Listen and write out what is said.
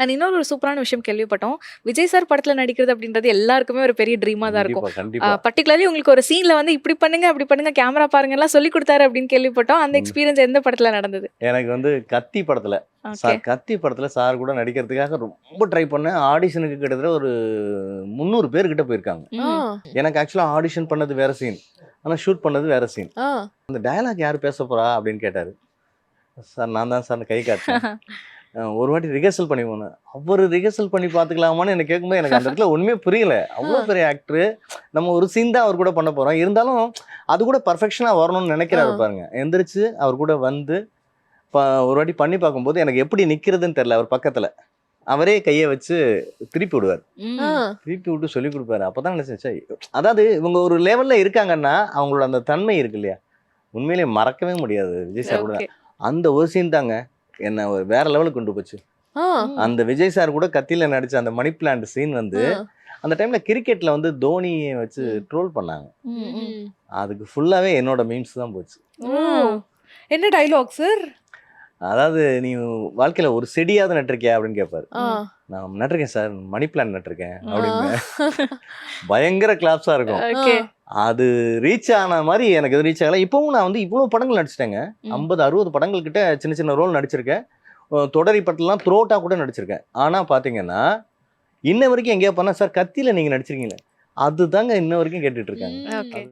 And இன்னொரு ஒரு சூப்பரான விஷயம் கேள்விப்பட்டோம். விஜய் சார் படத்துல நடிக்கிறது அப்படின்றது எல்லாருக்குமே ஒரு பெரிய ட்ரீமா தான் இருக்கும். கண்டிப்பா பர்டிகுலர்லி உங்களுக்கு ஒரு சீன்ல வந்து இப்படி பண்ணுங்க அப்படி பண்ணுங்க கேமரா பாருங்க எல்லாம் சொல்லி கொடுத்தாரு அப்படின்னு கேள்விப்பட்டோம். அந்த எக்ஸ்பீரியன்ஸ் எந்த படத்துல நடந்தது? எனக்கு வந்து கத்தி படத்துல ஓகே. சார் கத்தி படத்துல சார் கூட நடிக்கிறதுக்காக ரொம்ப ட்ரை பண்ணேன். ஆடிஷனுக்கு கிட்டத்தட்ட ஒரு 300 பேர் கிட்ட போயிருக்காங்க. எனக்கு ஆக்சுவலா ஆடிஷன் பண்ணது வேற சீன், ஆனா ஷூட் பண்ணது வேற சீன். அந்த டயலாக் யார் பேச போறா அப்படின்னு கேட்டாரு. சார் நான் தான் சார் கை காட்டினேன். ஒரு வாட்டி ரிஹர்சல் பண்ணி போனேன். அவர் ரிஹர்சல் பண்ணி பார்த்துக்கலாமான்னு எனக்கு கேட்கும்போது எனக்கு அந்த இடத்துல ஒண்ணுமே புரியல. அவ்வளோ பெரிய ஆக்டர், நம்ம ஒரு சீன் தான் அவர் கூட பண்ண போறோம். இருந்தாலும் அது கூட பர்ஃபெக்ஷனா வரணும்னு நினைக்கிறாரு பாருங்க. எந்திரிச்சு அவர் கூட வந்து ஒரு வாட்டி பண்ணி பார்க்கும்போது எனக்கு எப்படி நிக்கிறதுன்னு தெரியல. அவர் பக்கத்துல அவரே கையை வச்சு திருப்பி விடுவார். திருப்பி விட்டு சொல்லி கொடுப்பாரு. அப்பதான் நினைச்சேன், சரி, அதாவது இவங்க ஒரு லெவல்ல இருக்காங்கன்னா அவங்களோட அந்த தன்மை இருக்கு இல்லையா, உண்மையிலேயே மறக்கவே முடியாது. விஜய் சார் கூட அந்த ஒரு சீன் தாங்க என்ன வேற லெவலுக்கு கொண்டு போச்சு. அந்த விஜய் சார் கூட கத்தியில நடிச்ச அந்த மணி பிளான்ட் சீன் வந்து அந்த டைம்ல கிரிக்கெட்ல வந்து தோனியை வச்சு ட்ரோல் பண்ணாங்க. அதுக்கு ஃபுல்லாவே என்னோட மீம்ஸ் தான் போச்சு. என்ன டைலாக் சார்? அதாவது நீ வாழ்க்கையில ஒரு செடியாவது நட்டிருக்கியா அப்படின்னு கேட்பாரு. நான் நட்டிருக்கேன் சார், மணி பிளான்ட் நட்டிருக்கேன் அப்படின்னு. பயங்கர கிளாப்ஸா இருக்கும். அது ரீச் ஆன மாதிரி எனக்கு எதுவும் ரீச் ஆகல. இப்பவும் நான் வந்து இவ்வளவு படங்கள் நடிச்சிட்டேங்க. 50-60 படங்கள் கிட்ட சின்ன சின்ன ரோல் நடிச்சிருக்கேன். தொடரி படத்துலாம் த்ரோட்டா கூட நடிச்சிருக்கேன். ஆனா பாத்தீங்கன்னா இன்ன வரைக்கும் எங்கேயா பண்ணா சார் கத்தியில நீங்க நடிச்சிருக்கீங்களே, அதுதாங்க இன்ன வரைக்கும் கேட்டுட்டு இருக்காங்க.